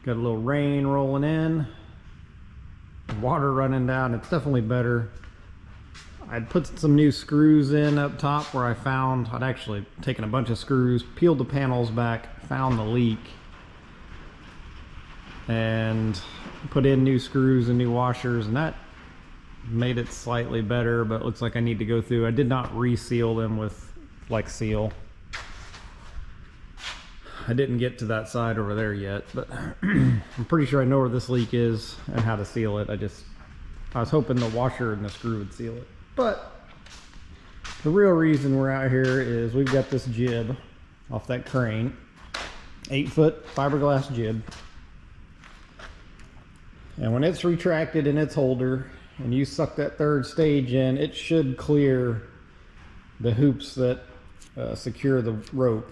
Got a little rain rolling in, water running down. It's definitely better. I'd put some new screws in up top where I found, I'd actually taken a bunch of screws, peeled the panels back, found the leak, and put in new screws and new washers, and that made it slightly better, but it looks like I need to go through. I did not reseal them with Flex Seal. I didn't get to that side over there yet, but I'm pretty sure I know where this leak is and how to seal it. I was hoping the washer and the screw would seal it. But the real reason we're out here is we've got this jib off that crane, 8-foot fiberglass jib. And when it's retracted in its holder and you suck that third stage in, it should clear the hoops that secure the rope.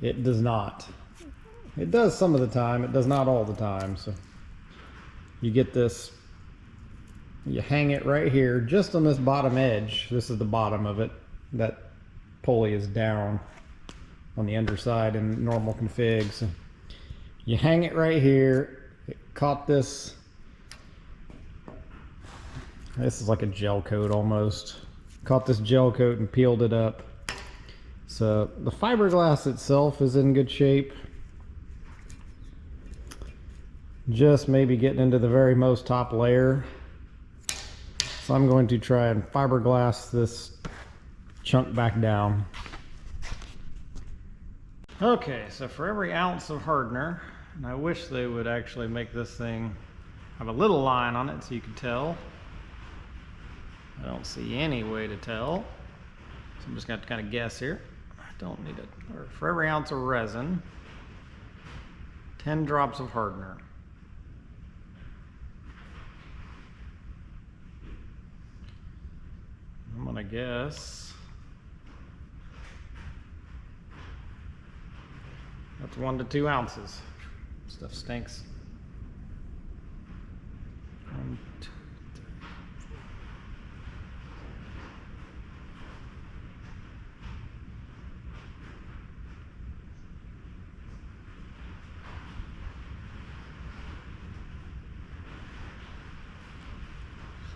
It does not. It does some of the time, it does not all the time. So you get this, you hang it right here, just on this bottom edge. This is the bottom of it. That pulley is down on the underside in normal config. So you hang it right here. It caught this. This is like a gel coat almost. Caught this gel coat and peeled it up. So the fiberglass itself is in good shape. Just maybe getting into the very most top layer. So I'm going to try and fiberglass this chunk back down. Okay, so for every ounce of hardener, and I wish they would actually make this thing have a little line on it so you can tell. I don't see any way to tell, so I'm just going to kind of guess here. I don't need it. Or for every ounce of resin, 10 drops of hardener. I'm gonna guess that's 1 to 2 ounces. Stuff stinks. 1, 2, 3.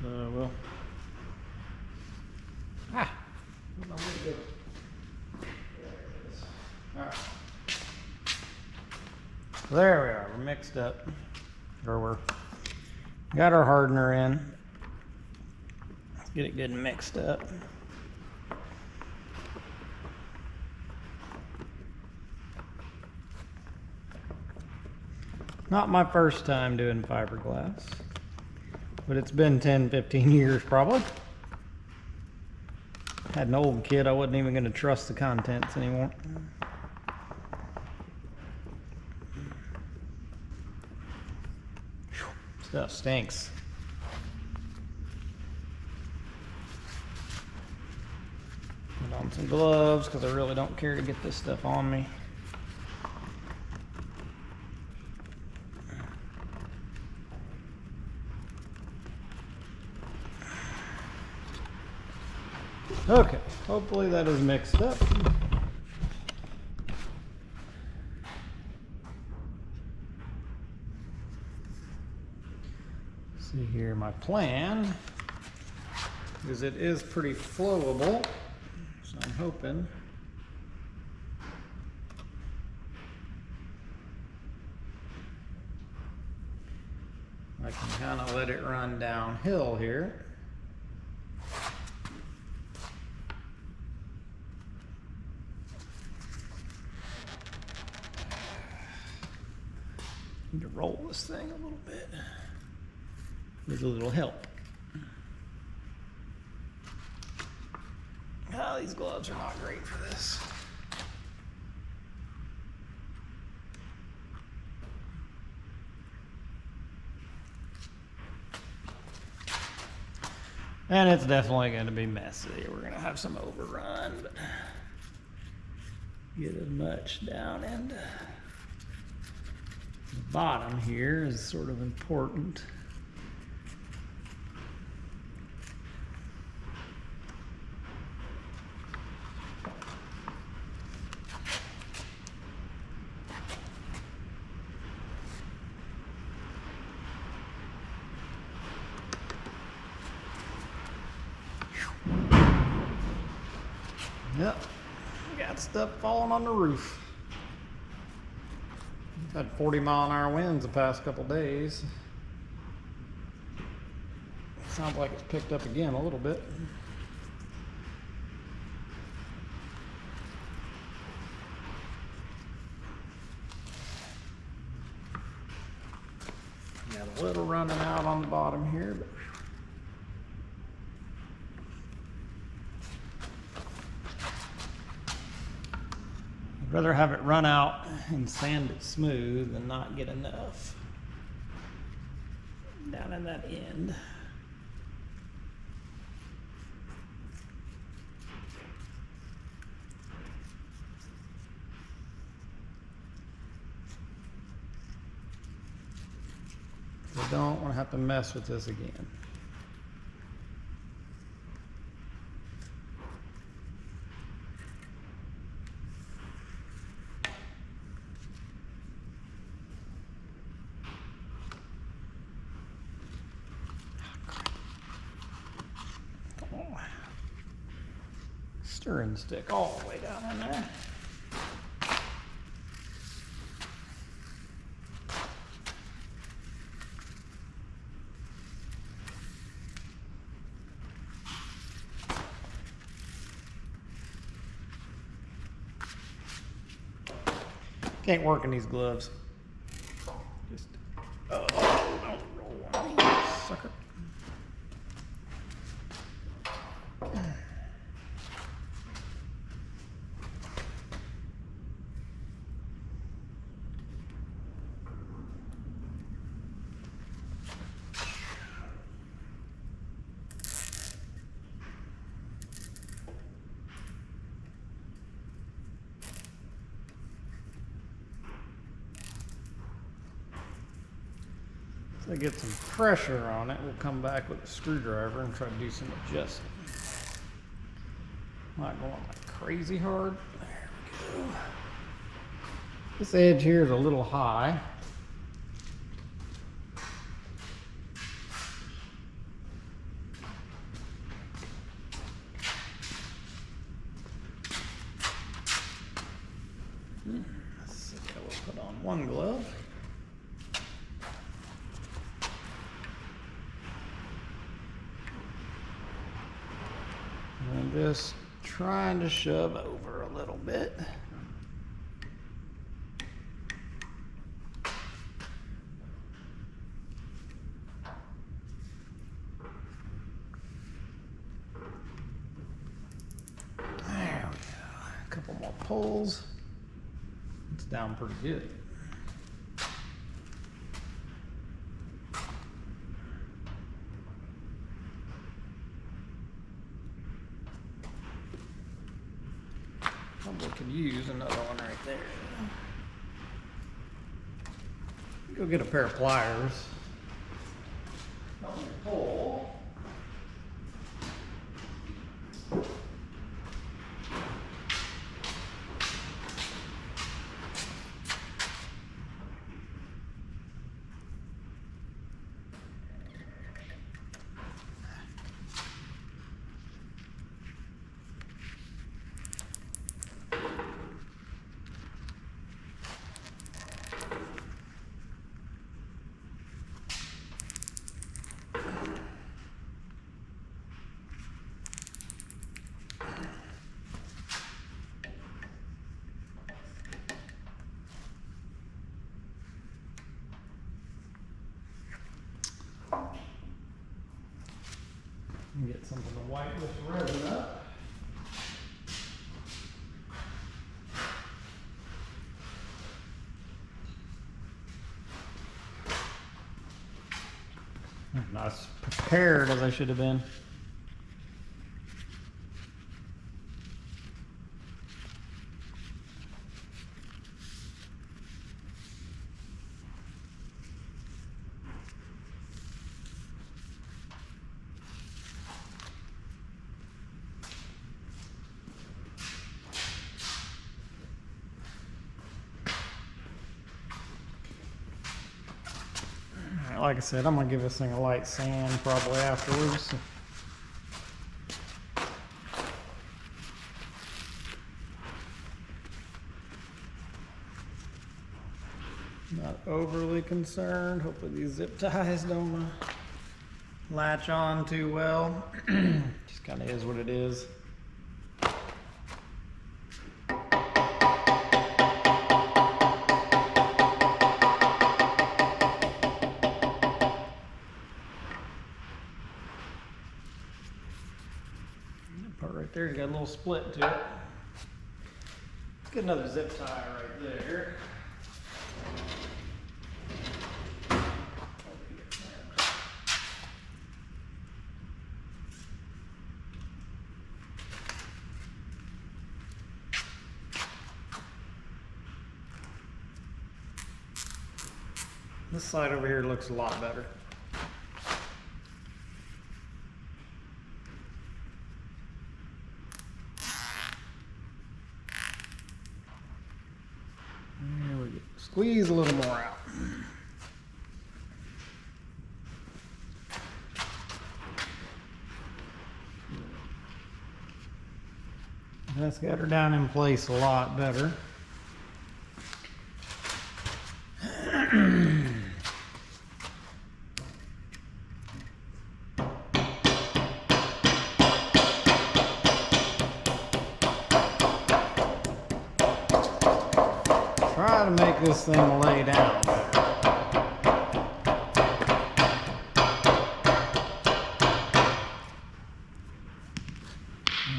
So well. No way to go. There it is. All right. There we are. We're mixed up. Or we're got our hardener in. Let's get it good and mixed up. Not my first time doing fiberglass, but it's been 10-15 years probably. Had an old kid, I wasn't even going to trust the contents anymore. Stuff stinks. Put on some gloves because I really don't care to get this stuff on me. Okay, hopefully that is mixed up. See here, my plan is it is pretty flowable, so I'm hoping I can kind of let it run downhill here. Need to roll this thing a little bit. Needs a little help. Oh, these gloves are not great for this. And it's definitely going to be messy. We're going to have some overrun, but get as much down into the bottom here is sort of important. Yep, got stuff falling on the roof. We've had 40-mile-an-hour winds the past couple days. Sounds like it's picked up again a little bit. Got a little running out on the bottom here, but I'd rather have it run out and sand it smooth than not get enough down in that end. I don't want to have to mess with this again. Stirring stick all the way down in there. Can't work in these gloves. Just, oh, don't roll on me, sucker. To get some pressure on it, we'll come back with a screwdriver and try to do some adjusting. Not going like crazy hard. There we go. This edge here is a little high. Let's see, we'll put on one glove. And just trying to shove over a little bit. There we go. A couple more pulls. It's down pretty good. Probably could use another one right there. Go get a pair of pliers. Help me pull. Get something to wipe this resin up. Not as prepared as I should have been. Like I said, I'm gonna give this thing a light sand probably afterwards. overly concerned. Hopefully these zip ties don't latch on too well. Just kind of is what it is. That part right there's got a little split to it. Let's get another zip tie right there. This side over here looks a lot better. There we go. Squeeze a little more out. That's got her down in place a lot better. Try to make this thing lay down.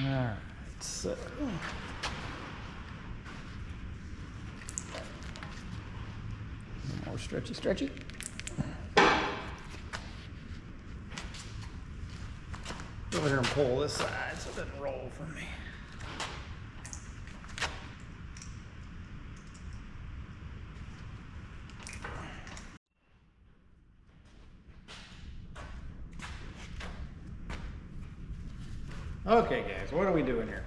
Alright, so more stretchy. Go over here and pull this side so it doesn't roll for me. Okay guys, what are we doing here?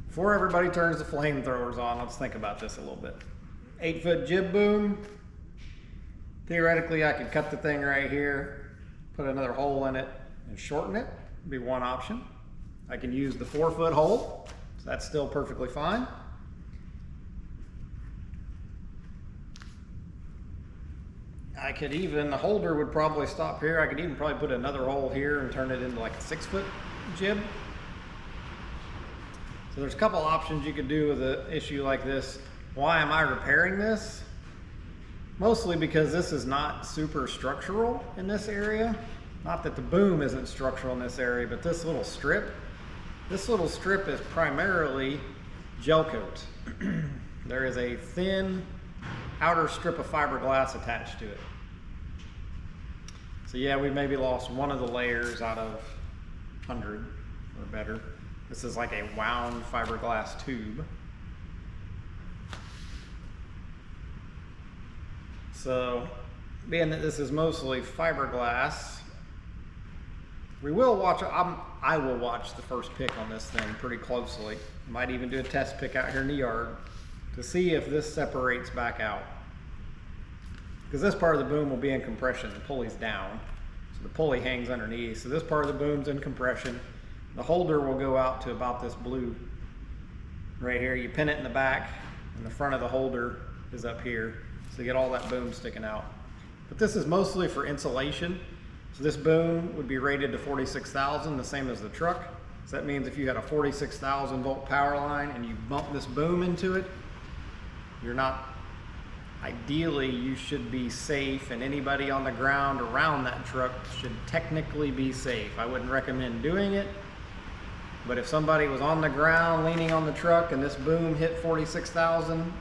Before everybody turns the flamethrowers on, let's think about this a little bit. 8-foot jib boom. Theoretically, I could cut the thing right here, put another hole in it, and shorten it. Would be one option. I can use the 4-foot hole, so that's still perfectly fine. I could even, the holder would probably stop here. I could even probably put another hole here and turn it into like a 6-foot jib. So there's a couple options you could do with an issue like this. Why am I repairing this? Mostly because this is not super structural in this area. Not that the boom isn't structural in this area, but this little strip is primarily Gelcoat. There is a thin outer strip of fiberglass attached to it. So yeah, we maybe lost one of the layers out of 100 or better. This is like a wound fiberglass tube. So, being that this is mostly fiberglass, we will watch, I will watch the first pick on this thing pretty closely. Might even do a test pick out here in the yard to see if this separates back out. Because this part of the boom will be in compression, the pulley's down. So the pulley hangs underneath. So this part of the boom's in compression. The holder will go out to about this blue right here. You pin it in the back, and the front of the holder is up here. So you get all that boom sticking out. But this is mostly for insulation. So this boom would be rated to 46,000, the same as the truck. So that means if you had a 46,000 volt power line and you bump this boom into it, you're not, ideally you should be safe, and anybody on the ground around that truck should technically be safe. I wouldn't recommend doing it. But if somebody was on the ground leaning on the truck and this boom hit 46,000,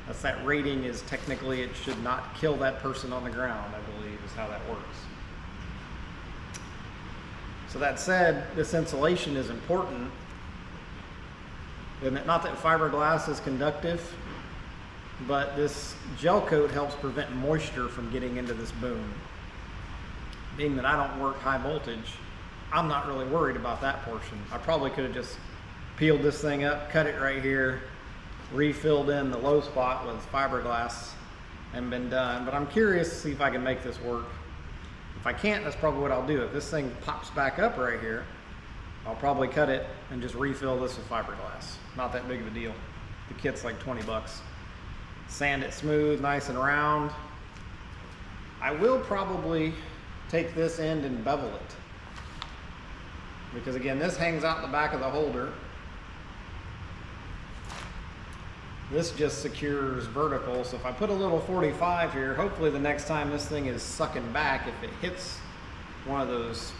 that's that rating is technically, it should not kill that person on the ground, I believe is how that works. So that said, this insulation is important. And not that fiberglass is conductive, but this Gelcoat helps prevent moisture from getting into this boom. Being that I don't work high voltage, I'm not really worried about that portion. I probably could have just peeled this thing up, cut it right here, refilled in the low spot with fiberglass, and been done. But I'm curious to see if I can make this work. If I can't, that's probably what I'll do. If this thing pops back up right here, I'll probably cut it and just refill this with fiberglass. Not that big of a deal. The kit's like 20 bucks. sand it smooth, nice and round. I will probably take this end and bevel it, because again, this hangs out the back of the holder. This just secures vertical, so if I put a little 45 here, hopefully the next time this thing is sucking back, if it hits one of those,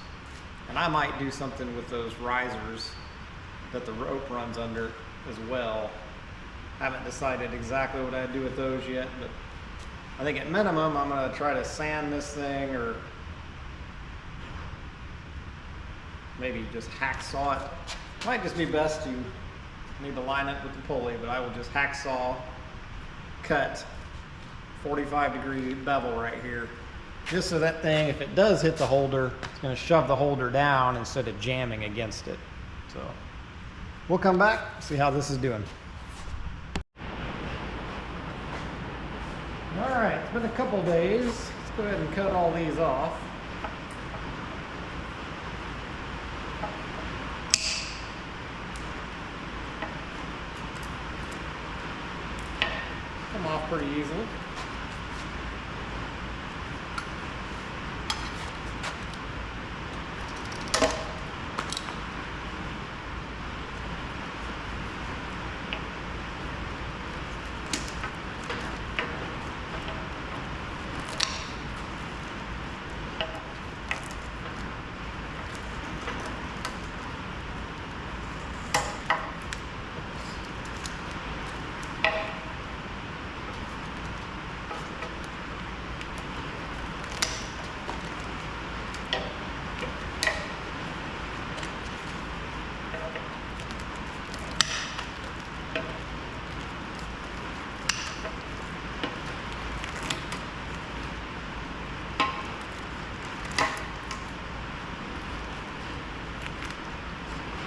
and I might do something with those risers that the rope runs under as well. Haven't decided exactly what I'd do with those yet, but I think at minimum I'm going to try to sand this thing, or maybe just hacksaw it. Might just be best to need to line it with the pulley, but I will just hacksaw cut 45-degree bevel right here, just so that thing, if it does hit the holder, it's going to shove the holder down instead of jamming against it. So we'll come back, see how this is doing. All right, it's been a couple days. Let's go ahead and cut all these off. Come off pretty easily.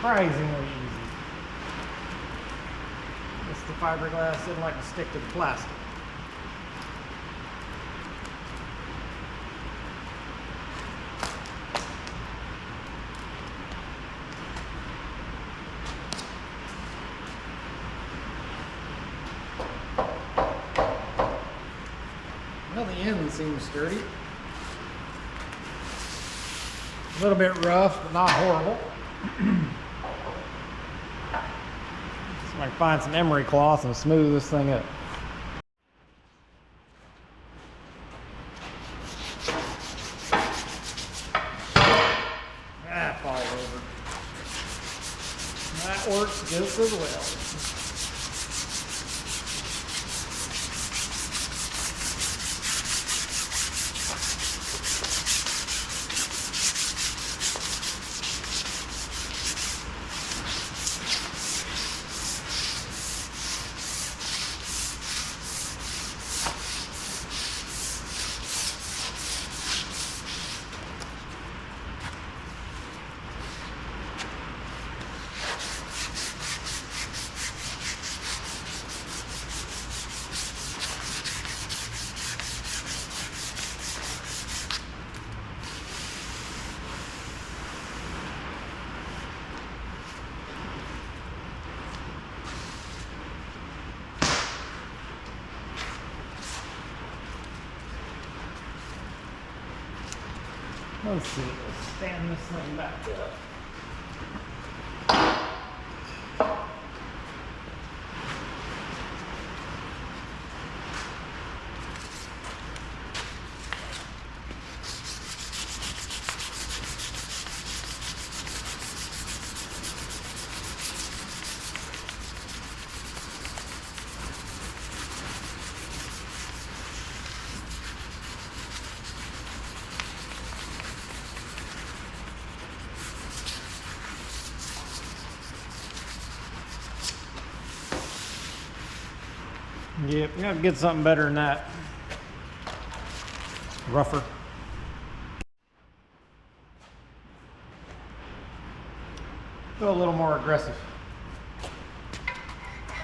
Surprisingly easy. Guess the fiberglass didn't like to stick to the plastic. Well, the end seems sturdy. A little bit rough, but not horrible. So I can find some emery cloth and smooth this thing up. Ah, fall over. That works just as well. Let's see, let's stand this thing back up. Yep, you gotta get something better than that. Rougher. Go a little more aggressive.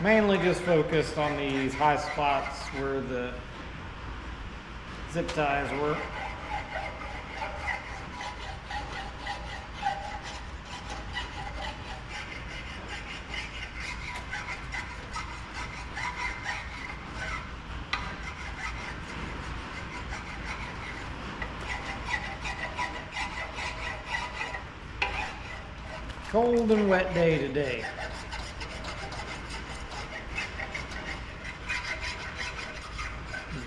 Mainly just focused on these high spots where the zip ties were. Cold and wet day today.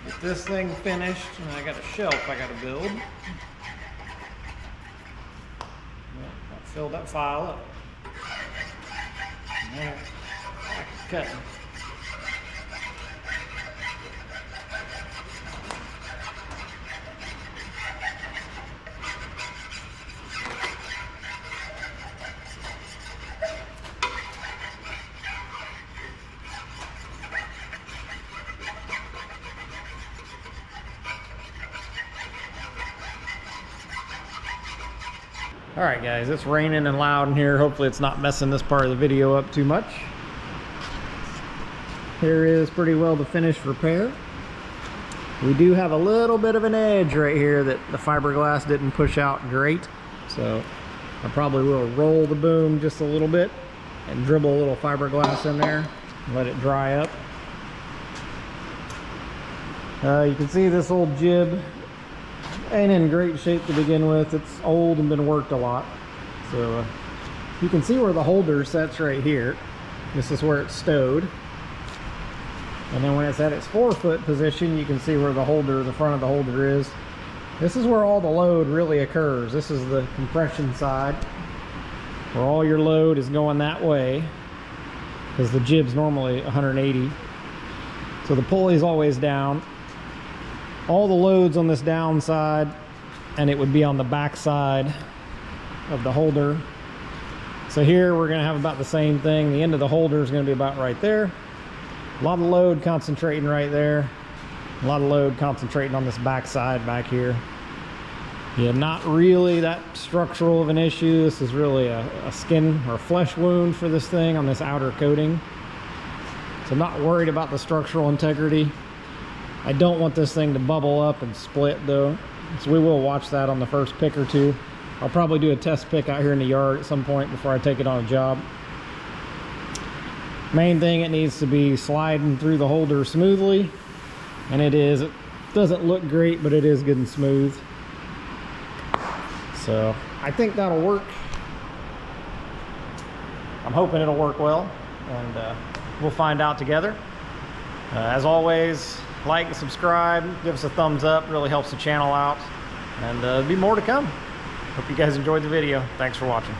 Get this thing finished, and I got a shelf I got to build. I'll fill that file up. There, cutting. All right, guys, it's raining and loud in here. Hopefully it's not messing this part of the video up too much. Here is pretty well the finished repair. We do have a little bit of an edge right here that the fiberglass didn't push out great. So I probably will roll the boom just a little bit and dribble a little fiberglass in there and let it dry up. You can see this old jib ain't in great shape to begin with. It's old and been worked a lot. So you can see where the holder sets right here. This is where it's stowed. And then when it's at its 4-foot position, you can see where the holder, the front of the holder is. This is where all the load really occurs. This is the compression side, where all your load is going that way, because the jib's normally 180. So the pulley's always down. All the loads on this down side, and it would be on the back side of the holder. So here we're going to have about the same thing. The end of the holder is going to be about right there. A lot of load concentrating right there. A lot of load concentrating on this back side back here. Yeah, not really that structural of an issue. This is really a skin or a flesh wound for this thing on this outer coating. So I'm not worried about the structural integrity. I don't want this thing to bubble up and split though, so we will watch that on the first pick or two. I'll probably do a test pick out here in the yard at some point before I take it on a job. Main thing, it needs to be sliding through the holder smoothly, and it is. It doesn't look great, but it is good and smooth. So I think that'll work. I'm hoping it'll work well, and we'll find out together. As always, like and subscribe, give us a thumbs up, really helps the channel out, and there'll be more to come. Hope you guys enjoyed the video. Thanks for watching.